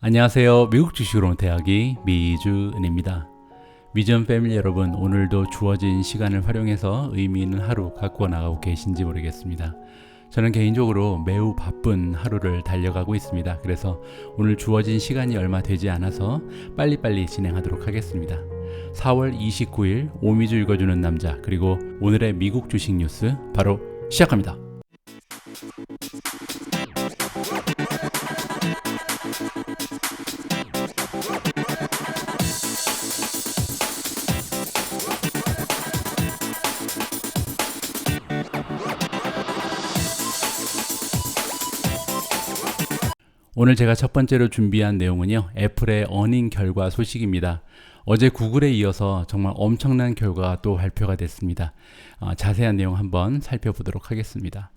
안녕하세요. 미국 주식으로 대하기 미주은입니다. 미전 패밀리 여러분, 오늘도 주어진 시간을 활용해서 의미 있는 하루 갖고 나가고 계신지 모르겠습니다. 저는 개인적으로 매우 바쁜 하루를 달려가고 있습니다. 그래서 오늘 주어진 시간이 얼마 되지 않아서 빨리빨리 진행하도록 하겠습니다. 4월 29일 오미주 읽어주는 남자, 그리고 오늘의 미국 주식 뉴스 바로 시작합니다. 오늘 제가 첫 번째로 준비한 내용은요, 애플의 어닝 결과 소식입니다. 어제 구글에 이어서 정말 엄청난 결과가 또 발표가 됐습니다. 자세한 내용 한번 살펴보도록 하겠습니다.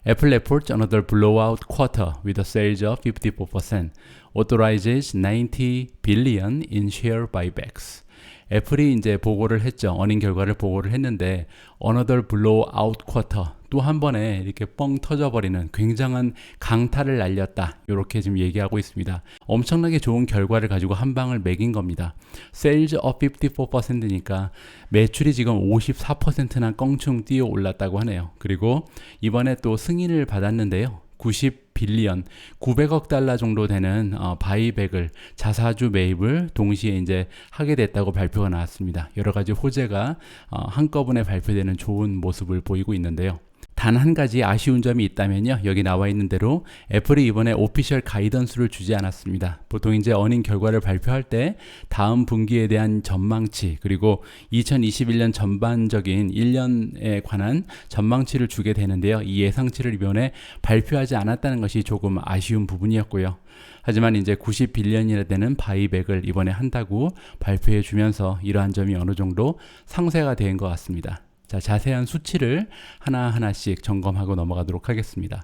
Apple reports another blowout quarter with a sales of 54%, authorizes 90 billion in share buybacks. 애플이 이제 보고를 했죠. 어닝 결과를 보고를 했는데 another blowout quarter, 또 한 번에 이렇게 뻥 터져버리는 굉장한 강타를 날렸다, 이렇게 지금 얘기하고 있습니다. 엄청나게 좋은 결과를 가지고 한 방을 매긴 겁니다. Sales up 54%니까 매출이 지금 54%나 껑충 뛰어 올랐다고 하네요. 그리고 이번에 또 승인을 받았는데요, 90 빌리언, 900억 달러 정도 되는 바이백을, 자사주 매입을 동시에 이제 하게 됐다고 발표가 나왔습니다. 여러 가지 호재가 한꺼번에 발표되는 좋은 모습을 보이고 있는데요. 단 한 가지 아쉬운 점이 있다면요, 여기 나와 있는 대로 애플이 이번에 오피셜 가이던스를 주지 않았습니다. 보통 이제 어닝 결과를 발표할 때 다음 분기에 대한 전망치, 그리고 2021년 전반적인 1년에 관한 전망치를 주게 되는데요, 이 예상치를 이번에 발표하지 않았다는 것이 조금 아쉬운 부분이었고요. 하지만 이제 90 빌리언이나 되는 바이백을 이번에 한다고 발표해 주면서 이러한 점이 어느 정도 상쇄가 된 것 같습니다. 자, 자세한 수치를 하나하나씩 점검하고 넘어가도록 하겠습니다.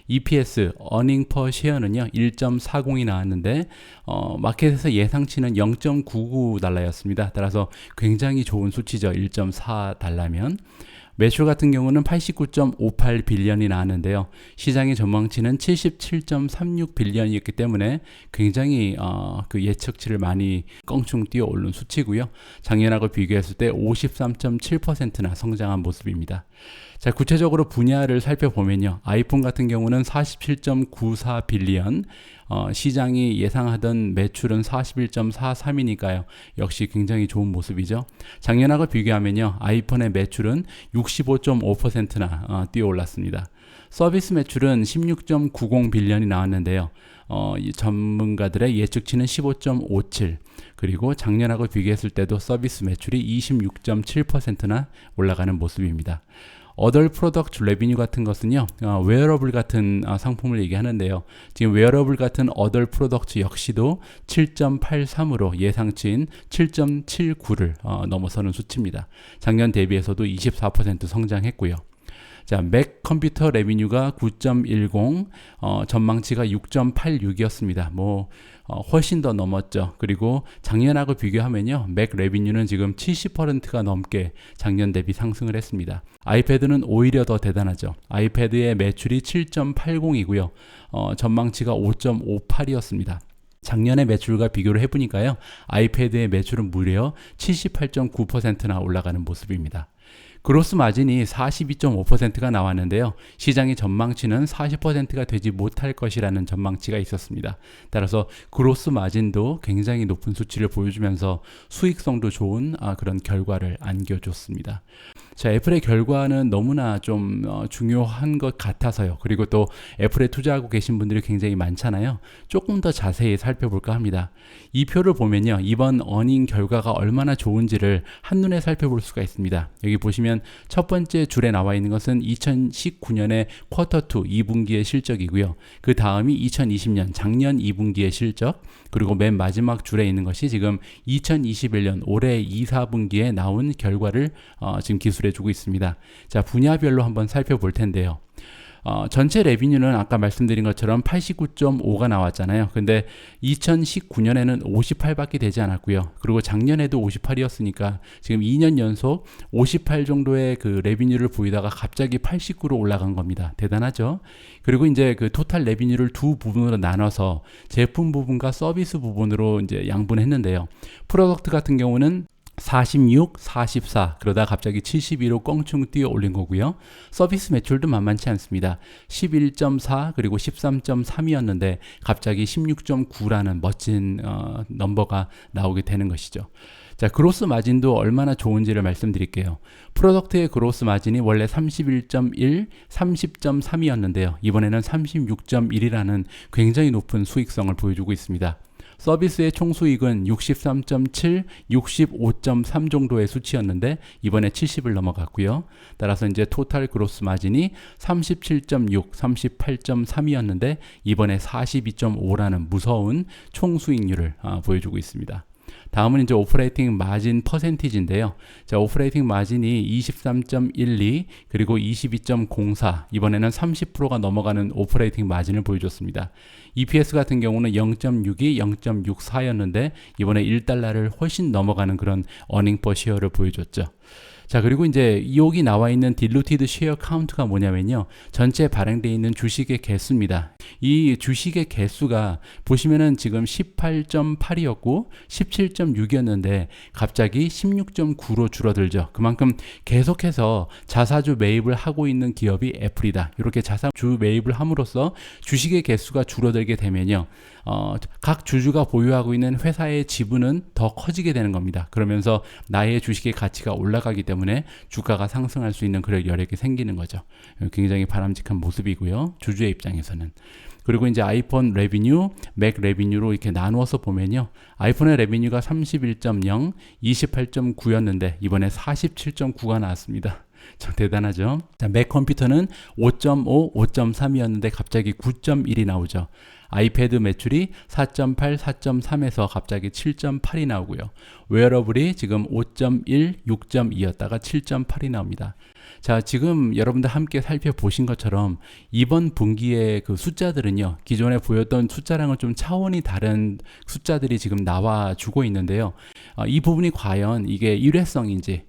EPS, earning per share는요, 1.40이 나왔는데 마켓에서 예상치는 0.99달러였습니다. 따라서 굉장히 좋은 수치죠. 1.4달러면. 매출 같은 경우는 89.58 빌리언이 나왔는데요, 시장의 전망치는 77.36 빌리언이었기 때문에 굉장히 그 예측치를 많이 껑충 뛰어 오른 수치고요. 작년하고 비교했을 때 53.7%나 성장한 모습입니다. 자, 구체적으로 분야를 살펴보면요, 아이폰 같은 경우는 47.94 빌리언, 시장이 예상하던 매출은 41.43이니까요. 역시 굉장히 좋은 모습이죠. 작년하고 비교하면요, 아이폰의 매출은 65.5%나 뛰어 올랐습니다. 서비스 매출은 16.90 빌리언이 나왔는데요, 이 전문가들의 예측치는 15.57, 그리고 작년하고 비교했을 때도 서비스 매출이 26.7%나 올라가는 모습입니다. 어덜 프로덕트 레비뉴 같은 것은요, 웨어러블 같은 상품을 얘기하는데요, 지금 웨어러블 같은 어덜 프로덕트 역시도 7.83으로 예상치인 7.79를 넘어서는 수치입니다. 작년 대비해서도 24% 성장했고요. 자, 맥 컴퓨터 레비뉴가 9.10, 전망치가 6.86이었습니다. 훨씬 더 넘었죠. 그리고 작년하고 비교하면요, 맥 레비뉴는 지금 70%가 넘게 작년 대비 상승을 했습니다. 아이패드는 오히려 더 대단하죠. 아이패드의 매출이 7.80이고요. 전망치가 5.58이었습니다. 작년의 매출과 비교를 해보니까요, 아이패드의 매출은 무려 78.9%나 올라가는 모습입니다. 그로스 마진이 42.5%가 나왔는데요, 시장의 전망치는 40%가 되지 못할 것이라는 전망치가 있었습니다. 따라서 그로스 마진도 굉장히 높은 수치를 보여주면서 수익성도 좋은 그런 결과를 안겨줬습니다. 자, 애플의 결과는 너무나 좀 중요한 것 같아서요. 그리고 또 애플에 투자하고 계신 분들이 굉장히 많잖아요. 조금 더 자세히 살펴볼까 합니다. 이 표를 보면요, 이번 어닝 결과가 얼마나 좋은지를 한눈에 살펴볼 수가 있습니다. 여기 보시면 첫 번째 줄에 나와 있는 것은 2019년의 쿼터2 2분기의 실적이고요. 그 다음이 2020년 작년 2분기의 실적, 그리고 맨 마지막 줄에 있는 것이 지금 2021년 올해 2, 4분기에 나온 결과를 지금 기술해 주고 있습니다. 자, 분야별로 한번 살펴볼 텐데요. 전체 레비뉴는 아까 말씀드린 것처럼 89.5가 나왔잖아요. 근데 2019년에는 58밖에 되지 않았고요. 그리고 작년에도 58이었으니까 지금 2년 연속 58 정도의 그 레비뉴를 보이다가 갑자기 89로 올라간 겁니다. 대단하죠? 그리고 이제 그 토탈 레비뉴를 두 부분으로 나눠서 제품 부분과 서비스 부분으로 이제 양분했는데요. 프로덕트 같은 경우는 46, 44 그러다 갑자기 72로 껑충 뛰어 올린 거고요. 서비스 매출도 만만치 않습니다. 11.4 그리고 13.3이었는데 갑자기 16.9라는 멋진 넘버가 나오게 되는 것이죠. 자, 그로스 마진도 얼마나 좋은지를 말씀드릴게요. 프로덕트의 그로스 마진이 원래 31.1, 30.3이었는데요. 이번에는 36.1이라는 굉장히 높은 수익성을 보여주고 있습니다. 서비스의 총 수익은 63.7, 65.3 정도의 수치였는데 이번에 70을 넘어갔고요. 따라서 이제 토탈 그로스 마진이 37.6, 38.3이었는데 이번에 42.5라는 무서운 총 수익률을 보여주고 있습니다. 다음은 이제 오퍼레이팅 마진 퍼센티지인데요. 자, 오퍼레이팅 마진이 23.12 그리고 22.04 이번에는 30%가 넘어가는 오퍼레이팅 마진을 보여줬습니다. EPS 같은 경우는 0.62, 0.64였는데 이번에 1달러를 훨씬 넘어가는 그런 어닝 퍼 쉐어를 보여줬죠. 자, 그리고 이제 여기 나와 있는 딜루티드 쉐어 카운트가 뭐냐면요. 전체 발행되어 있는 주식의 개수입니다. 이 주식의 개수가 보시면은 지금 18.8이었고 17.6이었는데 갑자기 16.9로 줄어들죠. 그만큼 계속해서 자사주 매입을 하고 있는 기업이 애플이다. 이렇게 자사주 매입을 함으로써 주식의 개수가 줄어들게 되면요. 각 주주가 보유하고 있는 회사의 지분은 더 커지게 되는 겁니다. 그러면서 나의 주식의 가치가 올라가기 때문에 주가가 상승할 수 있는 그런 여력이 생기는 거죠. 굉장히 바람직한 모습이고요. 주주의 입장에서는. 그리고 이제 아이폰 레비뉴, 맥 레비뉴로 이렇게 나누어서 보면요. 아이폰의 레비뉴가 31.0, 28.9였는데 이번에 47.9가 나왔습니다. 참 대단하죠. 자, 맥 컴퓨터는 5.5, 5.3이었는데 갑자기 9.1이 나오죠. 아이패드 매출이 4.8, 4.3에서 갑자기 7.8이 나오고요. 웨어러블이 지금 5.1, 6.2였다가 7.8이 나옵니다. 자, 지금 여러분들 함께 살펴보신 것처럼 이번 분기의 그 숫자들은요, 기존에 보였던 숫자랑은 좀 차원이 다른 숫자들이 지금 나와주고 있는데요. 이 부분이 과연 이게 일회성인지,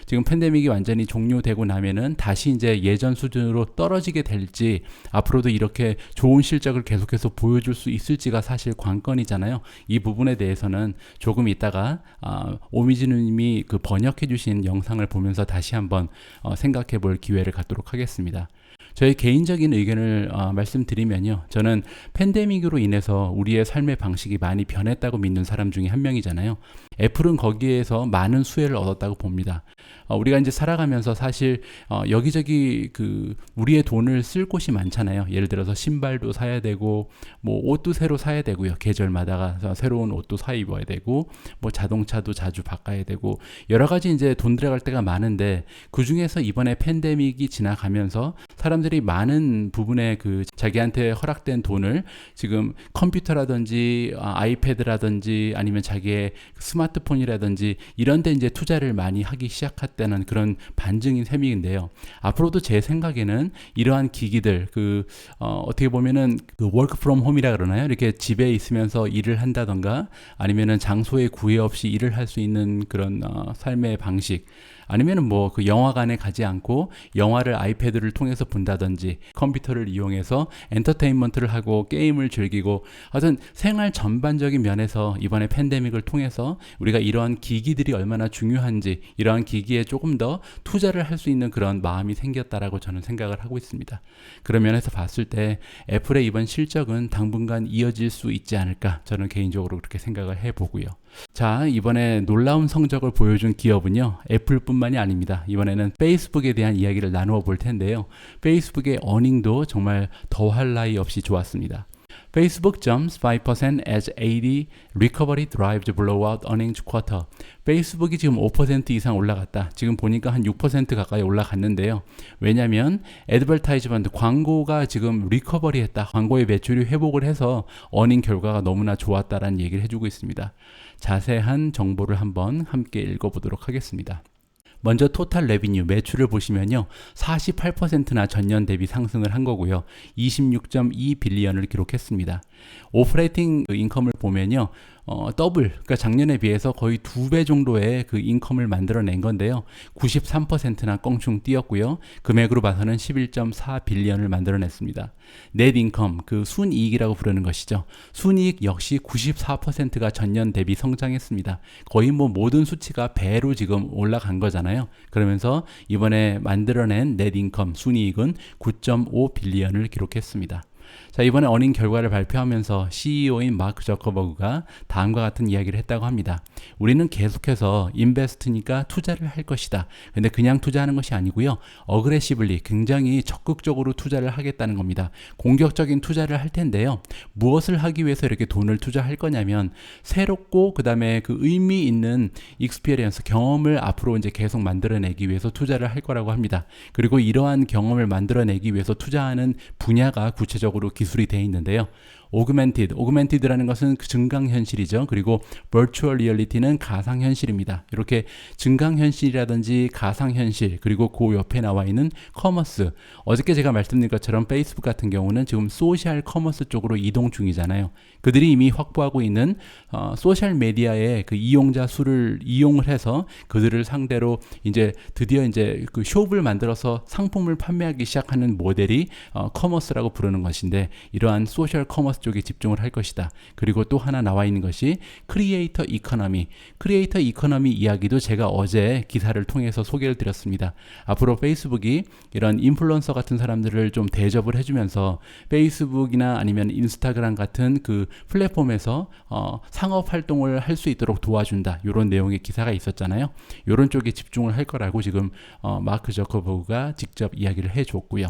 지금 팬데믹이 완전히 종료되고 나면은 다시 이제 예전 수준으로 떨어지게 될지, 앞으로도 이렇게 좋은 실적을 계속해서 보여줄 수 있을지가 사실 관건이잖아요. 이 부분에 대해서는 조금 이따가 오미진우님이 그 번역해 주신 영상을 보면서 다시 한번 생각해 볼 기회를 갖도록 하겠습니다. 저의 개인적인 의견을 말씀드리면요. 저는 팬데믹으로 인해서 우리의 삶의 방식이 많이 변했다고 믿는 사람 중에 한 명이잖아요. 애플은 거기에서 많은 수혜를 얻었다고 봅니다. 우리가 이제 살아가면서 사실 여기저기 그 우리의 돈을 쓸 곳이 많잖아요. 예를 들어서 신발도 사야 되고 뭐 옷도 새로 사야 되고요. 계절마다 새로운 옷도 사 입어야 되고 뭐 자동차도 자주 바꿔야 되고 여러 가지 이제 돈 들어갈 때가 많은데 그 중에서 이번에 팬데믹이 지나가면서 사람들이 많은 부분에 그 자기한테 허락된 돈을 지금 컴퓨터라든지 아이패드라든지 아니면 자기의 스마트폰이라든지 이런 데 이제 투자를 많이 하기 시작했다는 그런 반증인 셈인데요. 앞으로도 제 생각에는 이러한 기기들 어떻게 보면은 그 work from home이라 그러나요? 이렇게 집에 있으면서 일을 한다던가 아니면은 장소에 구애 없이 일을 할 수 있는 그런 삶의 방식 아니면은 뭐 그 영화관에 가지 않고 영화를 아이패드를 통해서 본다든지 컴퓨터를 이용해서 엔터테인먼트를 하고 게임을 즐기고 하여튼 생활 전반적인 면에서 이번에 팬데믹을 통해서 우리가 이러한 기기들이 얼마나 중요한지 이러한 기기에 조금 더 투자를 할 수 있는 그런 마음이 생겼다라고 저는 생각을 하고 있습니다. 그런 면에서 봤을 때 애플의 이번 실적은 당분간 이어질 수 있지 않을까 저는 개인적으로 그렇게 생각을 해보고요. 자, 이번에 놀라운 성적을 보여준 기업은요, 애플뿐만이 아닙니다. 이번에는 페이스북에 대한 이야기를 나누어 볼 텐데요. 페이스북의 어닝도 정말 더할 나위 없이 좋았습니다. Facebook jumps 5% as AD recovery drives blowout earnings quarter. 페이스북이 지금 5% 이상 올라갔다. 지금 보니까 한 6% 가까이 올라갔는데요. 왜냐하면 애드버타이즈먼트 광고가 지금 리커버리 했다. 광고의 매출이 회복을 해서 어닝 결과가 너무나 좋았다라는 얘기를 해주고 있습니다. 자세한 정보를 한번 함께 읽어보도록 하겠습니다. 먼저 토탈 레비뉴 매출을 보시면요. 48%나 전년 대비 상승을 한 거고요. 26.2 빌리언을 기록했습니다. 오퍼레이팅 인컴을 보면요. 더블, 그러니까 작년에 비해서 거의 2배 정도의 그 인컴을 만들어낸 건데요. 93%나 껑충 뛰었고요. 금액으로 봐서는 11.4 빌리언을 만들어냈습니다. 넷 인컴, 그 순이익이라고 부르는 것이죠. 순이익 역시 94%가 전년 대비 성장했습니다. 거의 뭐 모든 수치가 배로 지금 올라간 거잖아요. 그러면서 이번에 만들어낸 넷 인컴, 순이익은 9.5 빌리언을 기록했습니다. 자, 이번에 어닝 결과를 발표하면서 CEO인 마크 저커버그가 다음과 같은 이야기를 했다고 합니다. 우리는 계속해서 인베스트니까 투자를 할 것이다. 근데 그냥 투자하는 것이 아니고요. 어그레시블리, 굉장히 적극적으로 투자를 하겠다는 겁니다. 공격적인 투자를 할 텐데요. 무엇을 하기 위해서 이렇게 돈을 투자할 거냐면 새롭고 그다음에 그 의미 있는 익스피리언스, 경험을 앞으로 이제 계속 만들어내기 위해서 투자를 할 거라고 합니다. 그리고 이러한 경험을 만들어내기 위해서 투자하는 분야가 구체적으로 기술이 되어 있는데요. 오그멘티드라는 것은 증강현실이죠. 그리고 virtual reality는 가상현실입니다. 이렇게 증강현실이라든지 가상현실, 그리고 그 옆에 나와 있는 커머스. 어저께 제가 말씀드린 것처럼 페이스북 같은 경우는 지금 소셜 커머스 쪽으로 이동 중이잖아요. 그들이 이미 확보하고 있는 소셜 메디아의 그 이용자 수를 이용을 해서 그들을 상대로 이제 드디어 이제 그 숍을 만들어서 상품을 판매하기 시작하는 모델이 커머스라고 부르는 것인데, 이러한 소셜 커머스 쪽에 집중을 할 것이다. 그리고 또 하나 나와 있는 것이 크리에이터 이코노미. 크리에이터 이코노미 이야기도 제가 어제 기사를 통해서 소개를 드렸습니다. 앞으로 페이스북이 이런 인플루언서 같은 사람들을 좀 대접을 해주면서 페이스북이나 아니면 인스타그램 같은 그 플랫폼에서 상업 활동을 할 수 있도록 도와준다. 이런 내용의 기사가 있었잖아요. 이런 쪽에 집중을 할 거라고 지금 마크 저커버그가 직접 이야기를 해줬고요.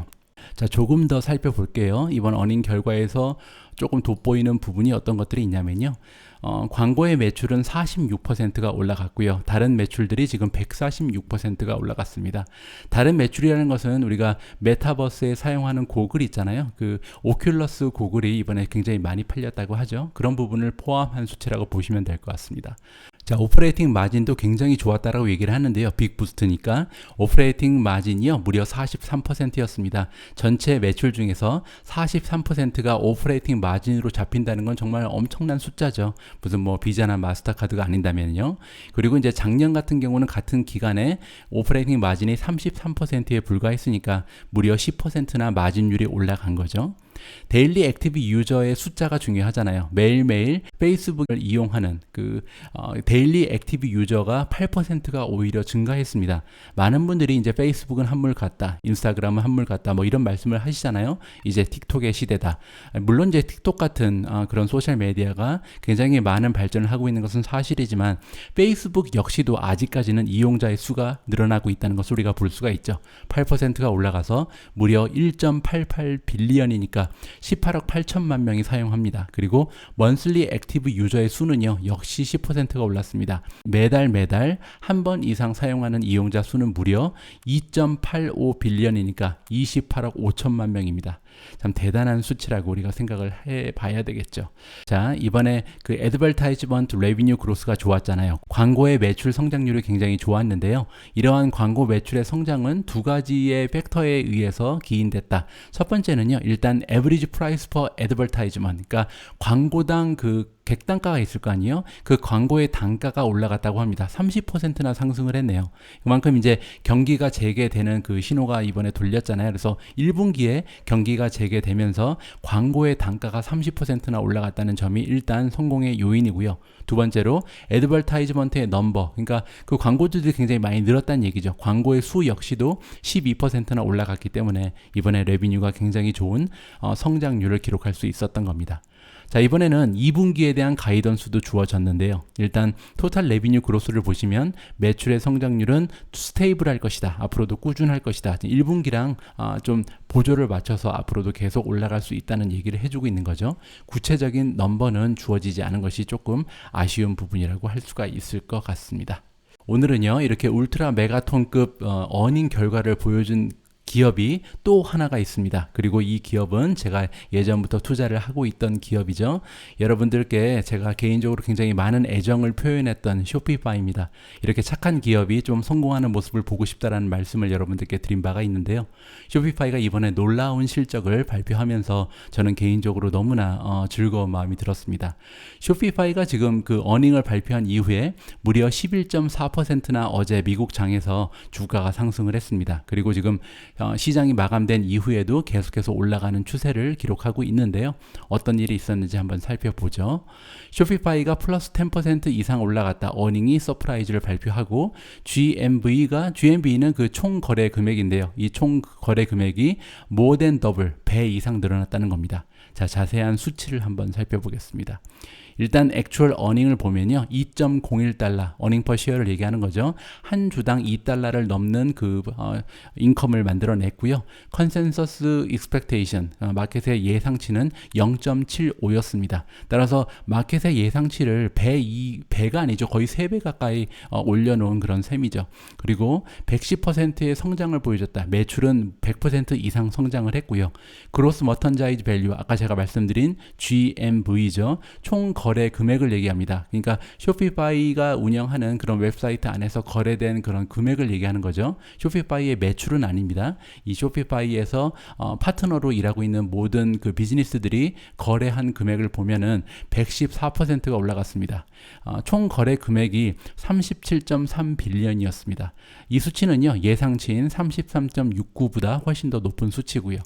자, 조금 더 살펴볼게요. 이번 어닝 결과에서 조금 돋보이는 부분이 어떤 것들이 있냐면요. 광고의 매출은 46%가 올라갔고요. 다른 매출들이 지금 146%가 올라갔습니다. 다른 매출이라는 것은 우리가 메타버스에 사용하는 고글 있잖아요. 그 오큘러스 고글이 이번에 굉장히 많이 팔렸다고 하죠. 그런 부분을 포함한 수치라고 보시면 될 것 같습니다. 자, 오퍼레이팅 마진도 굉장히 좋았다라고 얘기를 하는데요. 빅 부스트니까 오퍼레이팅 마진이요 무려 43%였습니다. 전체 매출 중에서 43%가 오퍼레이팅 마진으로 잡힌다는 건 정말 엄청난 숫자죠. 무슨 뭐 비자나 마스터카드가 아닌다면요. 그리고 이제 작년 같은 경우는 같은 기간에 오퍼레이팅 마진이 33%에 불과했으니까 무려 10%나 마진율이 올라간 거죠. 데일리 액티브 유저의 숫자가 중요하잖아요. 매일매일 페이스북을 이용하는 그 데일리 액티브 유저가 8%가 오히려 증가했습니다. 많은 분들이 이제 페이스북은 한물 같다, 인스타그램은 한물 같다, 뭐 이런 말씀을 하시잖아요. 이제 틱톡의 시대다. 물론 이제 틱톡 같은 그런 소셜 메디어가 굉장히 많은 발전을 하고 있는 것은 사실이지만 페이스북 역시도 아직까지는 이용자의 수가 늘어나고 있다는 것을 우리가 볼 수가 있죠. 8%가 올라가서 무려 1.88 빌리언이니까 18억 8천만 명이 사용합니다. 그리고 먼슬리 액티브 유저의 수는요 역시 10%가 올랐습니다. 매달 한 번 이상 사용하는 이용자 수는 무려 2.85 빌리언이니까 28억 5천만 명입니다. 참 대단한 수치라고 우리가 생각을 해봐야 되겠죠. 자, 이번에 그 애드버타이즈먼트 레비뉴 그로스가 좋았잖아요. 광고의 매출 성장률이 굉장히 좋았는데요. 이러한 광고 매출의 성장은 두 가지의 팩터에 의해서 기인됐다. 첫 번째는요, 일단 average price per advertisement, 그러니까 광고당 그 객단가가 있을 거 아니에요? 그 광고의 단가가 올라갔다고 합니다. 30%나 상승을 했네요. 그만큼 이제 경기가 재개되는 그 신호가 이번에 돌렸잖아요. 그래서 1분기에 경기가 재개되면서 광고의 단가가 30%나 올라갔다는 점이 일단 성공의 요인이고요. 두 번째로 애드버타이즈먼트의 넘버, 그러니까 그 광고주들이 굉장히 많이 늘었다는 얘기죠. 광고의 수 역시도 12%나 올라갔기 때문에 이번에 레비뉴가 굉장히 좋은 성장률을 기록할 수 있었던 겁니다. 자, 이번에는 2분기에 대한 가이던스도 주어졌는데요. 일단 토탈 레비뉴 그로스를 보시면 매출의 성장률은 스테이블할 것이다. 앞으로도 꾸준할 것이다. 1분기랑 좀 보조를 맞춰서 앞으로도 계속 올라갈 수 있다는 얘기를 해주고 있는 거죠. 구체적인 넘버는 주어지지 않은 것이 조금 아쉬운 부분이라고 할 수가 있을 것 같습니다. 오늘은요, 이렇게 울트라 메가톤급 어닝 결과를 보여준 기업이 또 하나가 있습니다. 그리고 이 기업은 제가 예전부터 투자를 하고 있던 기업이죠. 여러분들께 제가 개인적으로 굉장히 많은 애정을 표현했던 쇼피파이입니다. 이렇게 착한 기업이 좀 성공하는 모습을 보고 싶다라는 말씀을 여러분들께 드린 바가 있는데요. 쇼피파이가 이번에 놀라운 실적을 발표하면서 저는 개인적으로 너무나 즐거운 마음이 들었습니다. 쇼피파이가 지금 그 어닝을 발표한 이후에 무려 11.4%나 어제 미국 장에서 주가가 상승을 했습니다. 그리고 지금 시장이 마감된 이후에도 계속해서 올라가는 추세를 기록하고 있는데요. 어떤 일이 있었는지 한번 살펴보죠. 쇼피파이가 플러스 10% 이상 올라갔다. 어닝이 서프라이즈를 발표하고 GMV는 그 총 거래 금액인데요. 이 총 거래 금액이 more than double, 배 이상 늘어났다는 겁니다. 자, 자세한 수치를 한번 살펴보겠습니다. 일단 액추얼 어닝을 보면요. 2.01달러 어닝 퍼 시어를 얘기하는 거죠. 한 주당 2달러를 넘는 그 인컴을 만들어냈고요. 컨센서스 익스펙테이션 마켓의 예상치는 0.75였습니다. 따라서 마켓의 예상치를 배가 아니죠. 거의 3배 가까이 올려놓은 그런 셈이죠. 그리고 110%의 성장을 보여줬다. 매출은 100% 이상 성장을 했고요. 그로스 머턴자이즈 밸류 아까 제가 말씀드린 GMV죠. 총 거래 금액을 얘기합니다. 그러니까 쇼피파이가 운영하는 그런 웹사이트 안에서 거래된 그런 금액을 얘기하는 거죠. 쇼피파이의 매출은 아닙니다. 이 쇼피파이에서 파트너로 일하고 있는 모든 그 비즈니스들이 거래한 금액을 보면은 114%가 올라갔습니다. 총 거래 금액이 37.3 빌리언이었습니다. 이 수치는요, 예상치인 33.69보다 훨씬 더 높은 수치고요.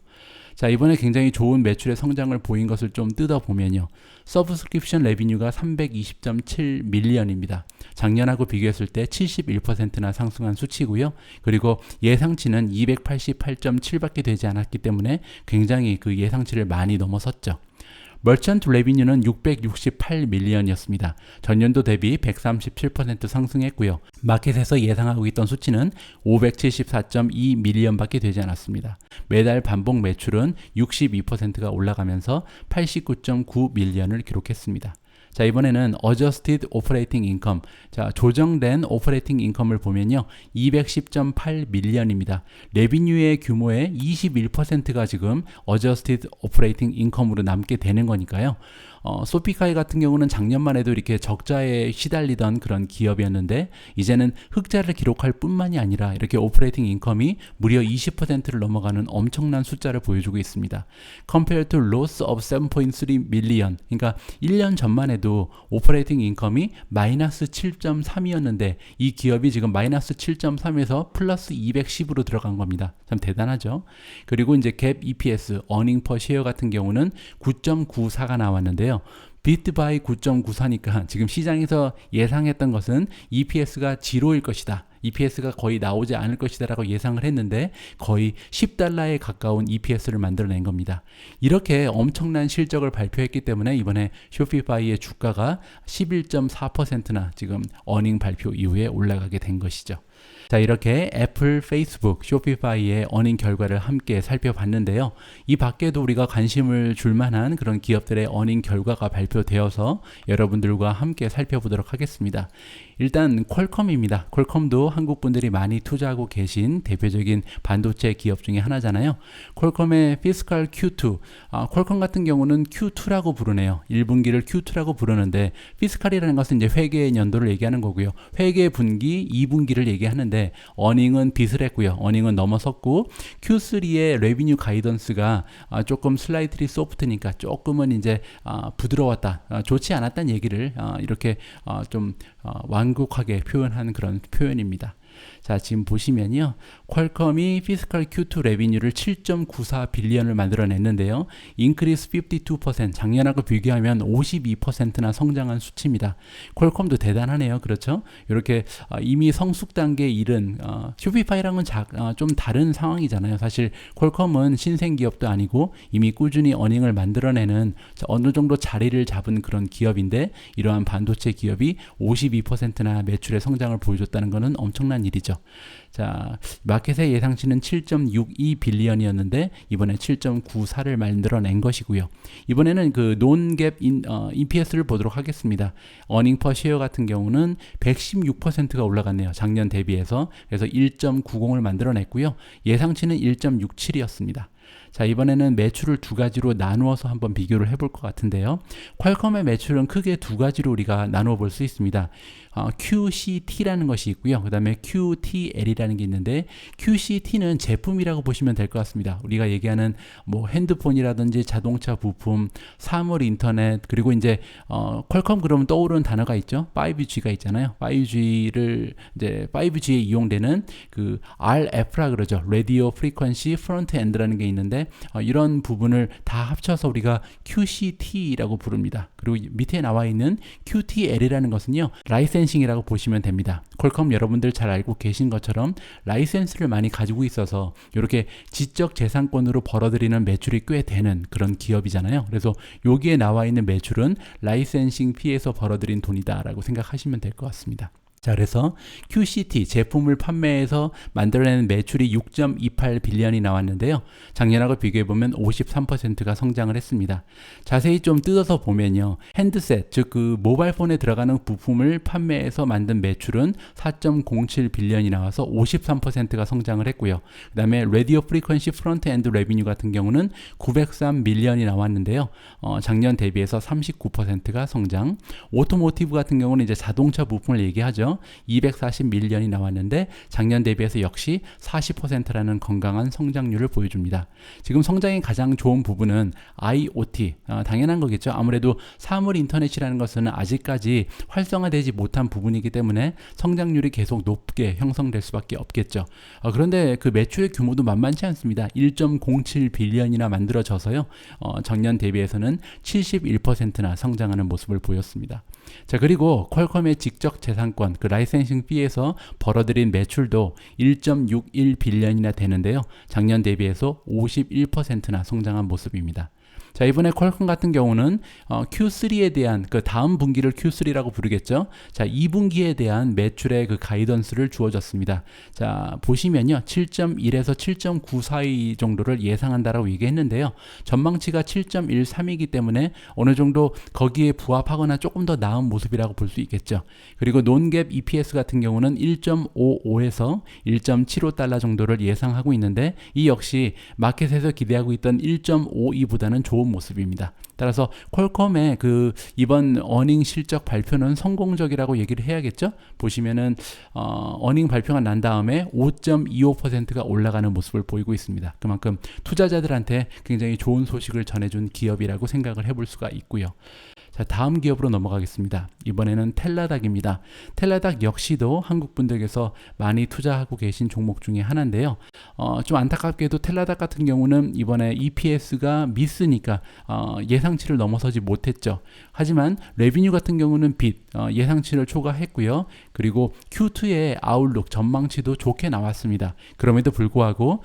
자, 이번에 굉장히 좋은 매출의 성장을 보인 것을 좀 뜯어보면요. 서브스크립션 레비뉴가 320.7 밀리언입니다. 작년하고 비교했을 때 71%나 상승한 수치고요. 그리고 예상치는 288.7밖에 되지 않았기 때문에 굉장히 그 예상치를 많이 넘어섰죠. 머천트 레비뉴는 668 밀리언이었습니다. 전년도 대비 137% 상승했고요. 마켓에서 예상하고 있던 수치는 574.2 밀리언밖에 되지 않았습니다. 매달 반복 매출은 62%가 올라가면서 89.9 밀리언을 기록했습니다. 자, 이번에는 Adjusted Operating Income, 자, 조정된 오퍼레이팅 인컴을 보면요, 210.8 밀리언입니다. 레비뉴의 규모의 21%가 지금 Adjusted Operating Income으로 남게 되는 거니까요. 소피카이 같은 경우는 작년만 해도 이렇게 적자에 시달리던 그런 기업이었는데 이제는 흑자를 기록할 뿐만이 아니라 이렇게 오퍼레이팅 인컴이 무려 20%를 넘어가는 엄청난 숫자를 보여주고 있습니다. Compared to loss of 7.3 million, 그러니까 1년 전만 해도 오퍼레이팅 인컴이 마이너스 7.3이었는데 이 기업이 지금 마이너스 7.3에서 플러스 210으로 들어간 겁니다. 참 대단하죠. 그리고 이제 갭 EPS, earning per share 같은 경우는 9.94가 나왔는데요. 비트 바이 9.94니까 지금 시장에서 예상했던 것은 EPS가 제로일 것이다. EPS가 거의 나오지 않을 것이다 라고 예상을 했는데 거의 10달러에 가까운 EPS를 만들어낸 겁니다. 이렇게 엄청난 실적을 발표했기 때문에 이번에 쇼피파이의 주가가 11.4%나 지금 어닝 발표 이후에 올라가게 된 것이죠. 자, 이렇게 애플, 페이스북, 쇼피파이의 어닝 결과를 함께 살펴봤는데요. 이 밖에도 우리가 관심을 줄 만한 그런 기업들의 어닝 결과가 발표되어서 여러분들과 함께 살펴보도록 하겠습니다. 일단 퀄컴입니다. 퀄컴도 한국 분들이 많이 투자하고 계신 대표적인 반도체 기업 중에 하나잖아요. 퀄컴의 피스칼 Q2, 퀄컴 같은 경우는 Q2라고 부르네요. 1분기를 Q2라고 부르는데 피스칼이라는 것은 이제 회계 연도를 얘기하는 거고요. 회계 분기 2분기를 얘기하는데 어닝은 빗을 했고요. 어닝은 넘어섰고 Q3의 레비뉴 가이던스가 조금 슬라이트리 소프트니까 조금은 이제 부드러웠다, 좋지 않았다는 얘기를 이렇게 좀 완곡하게 표현한 그런 표현입니다. 자, 지금 보시면요, 퀄컴이 피스칼 Q2 레비뉴를 7.94 빌리언을 만들어냈는데요. 인크리스 52%, 작년하고 비교하면 52%나 성장한 수치입니다. 퀄컴도 대단하네요. 그렇죠? 이렇게 이미 성숙 단계에 이른 쇼피파이랑은 좀 다른 상황이잖아요. 사실 퀄컴은 신생 기업도 아니고 이미 꾸준히 어닝을 만들어내는 어느 정도 자리를 잡은 그런 기업인데 이러한 반도체 기업이 52%나 매출의 성장을 보여줬다는 것은 엄청난 당연한 일이죠. 자, 마켓의 예상치는 7.62 빌리언이었는데 이번에 7.94를 만들어낸 것이고요. 이번에는 그 논갭 EPS를 보도록 하겠습니다. 어닝 퍼 시어 같은 경우는 116%가 올라갔네요. 작년 대비해서. 그래서 1.90을 만들어냈고요. 예상치는 1.67이었습니다. 자, 이번에는 매출을 두 가지로 나누어서 한번 비교를 해볼 것 같은데요. 퀄컴의 매출은 크게 두 가지로 우리가 나누어 볼 수 있습니다. QCT라는 것이 있고요. 그 다음에 QTL이라는 게 있는데 QCT는 제품이라고 보시면 될 것 같습니다. 우리가 얘기하는 뭐 핸드폰이라든지 자동차 부품, 사물 인터넷, 그리고 이제 퀄컴 그러면 떠오르는 단어가 있죠. 5G가 있잖아요. 5G를 이제 5G에 이용되는 그 RF라 그러죠. Radio Frequency Front End라는 게 있는데 이런 부분을 다 합쳐서 우리가 QCT라고 부릅니다. 그리고 밑에 나와 있는 QTL이라는 것은요. 라이센싱이라고 보시면 됩니다. 퀄컴 여러분들 잘 알고 계신 것처럼 라이센스를 많이 가지고 있어서 이렇게 지적 재산권으로 벌어들이는 매출이 꽤 되는 그런 기업이잖아요. 그래서 여기에 나와 있는 매출은 라이센싱 피에서 벌어들인 돈이다라고 생각하시면 될 것 같습니다. 자, 그래서 QCT 제품을 판매해서 만들어내는 매출이 6.28 빌리언이 나왔는데요. 작년하고 비교해보면 53%가 성장을 했습니다. 자세히 좀 뜯어서 보면요. 핸드셋, 즉 그 모바일폰에 들어가는 부품을 판매해서 만든 매출은 4.07 빌리언이 나와서 53%가 성장을 했고요. 그 다음에 라디오 프리퀀시 프론트 엔드 레비뉴 같은 경우는 903 밀리언이 나왔는데요. 작년 대비해서 39%가 성장. 오토모티브 같은 경우는 이제 자동차 부품을 얘기하죠. 240 밀리언이 나왔는데 작년 대비해서 역시 40%라는 건강한 성장률을 보여줍니다. 지금 성장이 가장 좋은 부분은 IoT, 당연한 거겠죠. 아무래도 사물 인터넷이라는 것은 아직까지 활성화되지 못한 부분이기 때문에 성장률이 계속 높게 형성될 수밖에 없겠죠. 그런데 그 매출의 규모도 만만치 않습니다. 1.07 빌리언이나 만들어져서요. 작년 대비해서는 71%나 성장하는 모습을 보였습니다. 자, 그리고 퀄컴의 직접 재산권, 그 라이센싱 피에서 벌어들인 매출도 1.61 빌리언이나 되는데요. 작년 대비해서 51%나 성장한 모습입니다. 자, 이번에 퀄컴 같은 경우는 Q3에 대한 그 다음 분기를 Q3라고 부르겠죠. 자, 2분기에 대한 매출의 그 가이던스를 주어졌습니다. 자, 보시면요. 7.1에서 7.9 사이 정도를 예상한다라고 얘기했는데요. 전망치가 7.13이기 때문에 어느 정도 거기에 부합하거나 조금 더 나은 모습이라고 볼 수 있겠죠. 그리고 논갭 EPS 같은 경우는 1.55에서 1.75달러 정도를 예상하고 있는데 이 역시 마켓에서 기대하고 있던 1.52보다는 좋은 모습입니다. 따라서 퀄컴의 그 이번 어닝 실적 발표는 성공적이라고 얘기를 해야겠죠. 보시면은 어닝 발표가 난 다음에 5.25%가 올라가는 모습을 보이고 있습니다. 그만큼 투자자들한테 굉장히 좋은 소식을 전해준 기업이라고 생각을 해볼 수가 있고요. 자, 다음 기업으로 넘어가겠습니다. 이번에는 텔라닥입니다. 텔라닥 역시도 한국 분들께서 많이 투자하고 계신 종목 중에 하나인데요. 좀 안타깝게도 텔라닥 같은 경우는 이번에 EPS가 미스니까 예상치를 넘어서지 못했죠. 하지만 레비뉴 같은 경우는 예상치를 초과했고요. 그리고 Q2의 아웃룩 전망치도 좋게 나왔습니다. 그럼에도 불구하고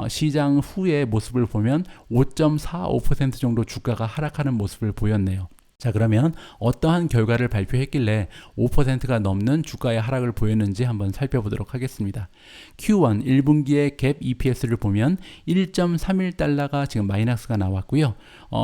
시장 후의 모습을 보면 5.45% 정도 주가가 하락하는 모습을 보였네요. 자, 그러면 어떠한 결과를 발표했길래 5%가 넘는 주가의 하락을 보였는지 한번 살펴보도록 하겠습니다. Q1 1분기의 갭 EPS를 보면 1.31달러가 지금 마이너스가 나왔고요.